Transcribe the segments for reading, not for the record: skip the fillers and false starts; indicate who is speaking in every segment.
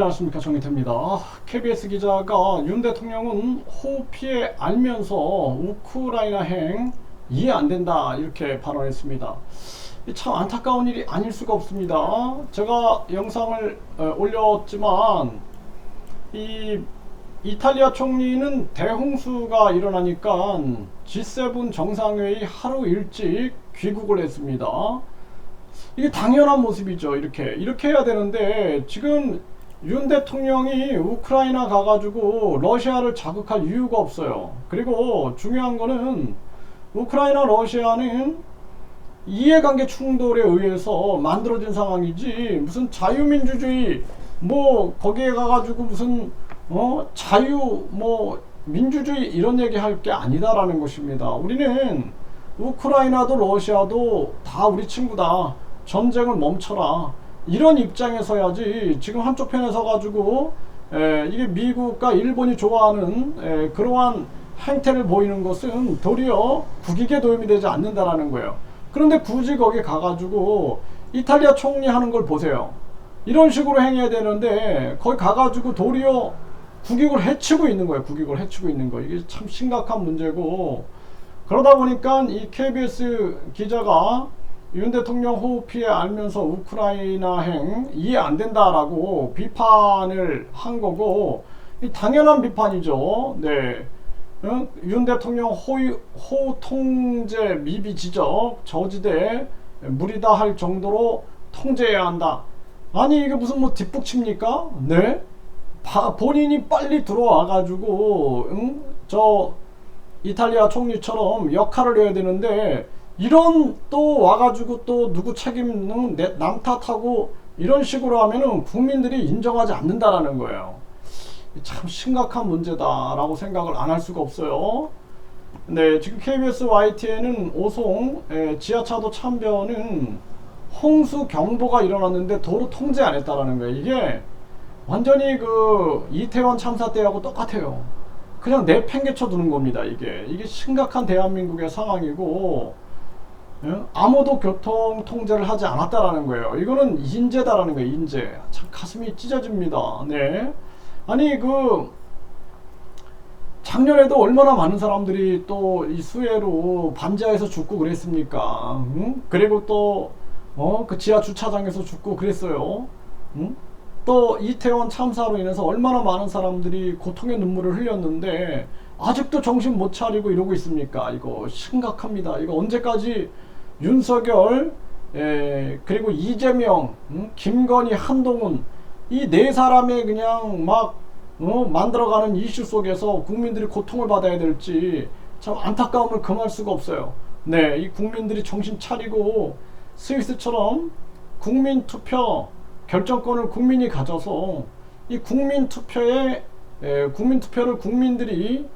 Speaker 1: 안녕하십니까, 정의태입니다. KBS 기자가 윤 대통령은 호우 피해 알면서 우크라이나행 이해 안 된다 이렇게 발언했습니다. 참 안타까운 일이 아닐 수가 없습니다. 제가 영상을 올렸지만 이 이탈리아 총리는 대홍수가 일어나니까 G7 정상회의 하루 일찍 귀국을 했습니다. 이게 당연한 모습이죠. 이렇게 해야 되는데 지금 윤 대통령이 우크라이나 가가지고 러시아를 자극할 이유가 없어요. 그리고 중요한 거는 우크라이나 러시아는 이해관계 충돌에 의해서 만들어진 상황이지 무슨 자유민주주의 뭐 거기에 가가지고 무슨 자유 뭐 민주주의 이런 얘기 할 게 아니다라는 것입니다. 우리는 우크라이나도 러시아도 다 우리 친구다. 전쟁을 멈춰라. 이런 입장에 서야지 지금 한쪽 편에 서가지고 이게 미국과 일본이 좋아하는 그러한 행태를 보이는 것은 도리어 국익에 도움이 되지 않는다라는 거예요. 그런데 굳이 거기 가가지고 이탈리아 총리 하는 걸 보세요. 이런 식으로 행해야 되는데 거기 가가지고 도리어 국익을 해치고 있는 거예요. 국익을 해치고 있는 거. 이게 참 심각한 문제고, 그러다 보니까 이 KBS 기자가 윤 대통령 호우 피해 알면서 우크라이나행 이해 안 된다라고 비판을 한 거고, 당연한 비판이죠. 네. 윤 대통령 호우 통제 미비 지적 저지대 무리다 할 정도로 통제해야 한다. 아니 이게 무슨 뭐 뒷북칩니까? 네. 본인이 빨리 들어와 가지고 저 이탈리아 총리처럼 역할을 해야 되는데, 이런 또 와가지고 또 누구 책임은 남 탓하고 이런 식으로 하면은 국민들이 인정하지 않는다라는 거예요. 참 심각한 문제다라고 생각을 안 할 수가 없어요. 네, 지금 KBS YTN은 오송 지하차도 참변은 홍수 경보가 일어났는데 도로 통제 안 했다라는 거예요. 이게 완전히 그 이태원 참사 때하고 똑같아요. 그냥 내팽개쳐 두는 겁니다. 이게 심각한 대한민국의 상황이고, 아무도 교통 통제를 하지 않았다라는 거예요. 이거는 인재다라는 거예요. 인재. 참 가슴이 찢어집니다. 네. 아니 작년에도 얼마나 많은 사람들이 또 이 수해로 반지하에서 죽고 그랬습니까? 그리고 또 그 지하 주차장에서 죽고 그랬어요. 또 이태원 참사로 인해서 얼마나 많은 사람들이 고통의 눈물을 흘렸는데 아직도 정신 못 차리고 이러고 있습니까? 이거 심각합니다. 이거 언제까지 윤석열, 그리고 이재명, 김건희, 한동훈 이 네 사람의 그냥 막 만들어가는 이슈 속에서 국민들이 고통을 받아야 될지 참 안타까움을 금할 수가 없어요. 네, 이 국민들이 정신 차리고 스위스처럼 국민 투표 결정권을 국민이 가져서 이 국민 투표를 국민들이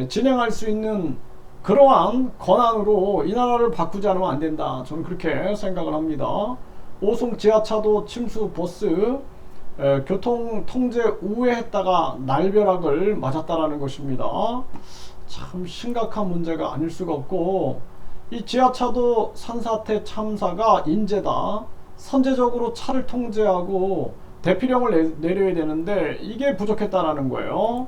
Speaker 1: 진행할 수 있는 그러한 권한으로 이 나라를 바꾸지 않으면 안 된다. 저는 그렇게 생각을 합니다. 오송 지하차도 침수 버스 교통 통제 우회했다가 날벼락을 맞았다라는 것입니다. 참 심각한 문제가 아닐 수가 없고, 이 지하차도 산사태 참사가 인재다. 선제적으로 차를 통제하고 대피령을 내려야 되는데 이게 부족했다라는 거예요.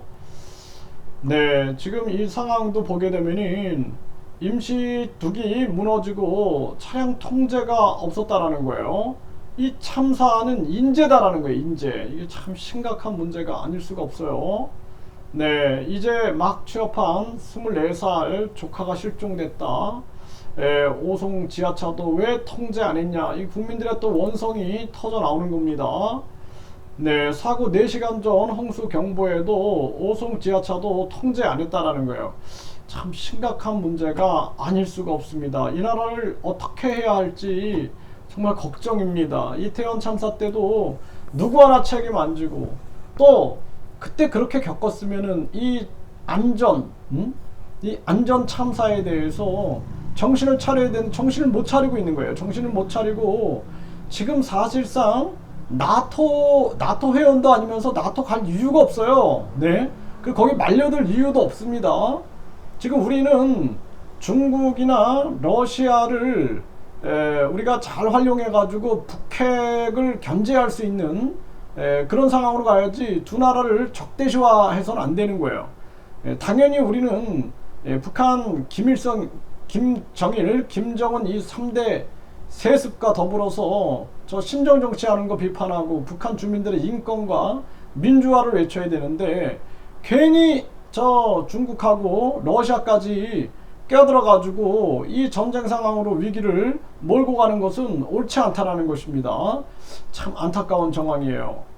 Speaker 1: 네, 지금 이 상황도 보게 되면은 임시둑이 무너지고 차량 통제가 없었다라는 거예요. 이 참사는 인재다라는 거예요. 인재. 이게 참 심각한 문제가 아닐 수가 없어요. 네, 이제 막 취업한 24살 조카가 실종됐다. 오송 지하차도 왜 통제 안 했냐, 이 국민들의 또 원성이 터져 나오는 겁니다. 네, 사고 4시간 전 홍수 경보에도 오송 지하차도 통제 안 했다라는 거예요. 참 심각한 문제가 아닐 수가 없습니다. 이 나라를 어떻게 해야 할지 정말 걱정입니다. 이태원 참사 때도 누구 하나 책임 안 지고, 또 그때 그렇게 겪었으면은 이 안전 참사에 대해서 정신을 차려야 되는, 정신을 못 차리고 있는 거예요. 정신을 못 차리고 지금 사실상 나토 회원도 아니면서 나토 갈 이유가 없어요. 네, 그 거기 말려들 이유도 없습니다. 지금 우리는 중국이나 러시아를 우리가 잘 활용해 가지고 북핵을 견제할 수 있는 그런 상황으로 가야지 두 나라를 적대시화해서는 안 되는 거예요. 당연히 우리는 북한 김일성, 김정일, 김정은 이 3대 세습과 더불어서 저 신정정치하는 거 비판하고 북한 주민들의 인권과 민주화를 외쳐야 되는데 괜히 저 중국하고 러시아까지 껴들어가지고 이 전쟁 상황으로 위기를 몰고 가는 것은 옳지 않다라는 것입니다. 참 안타까운 정황이에요.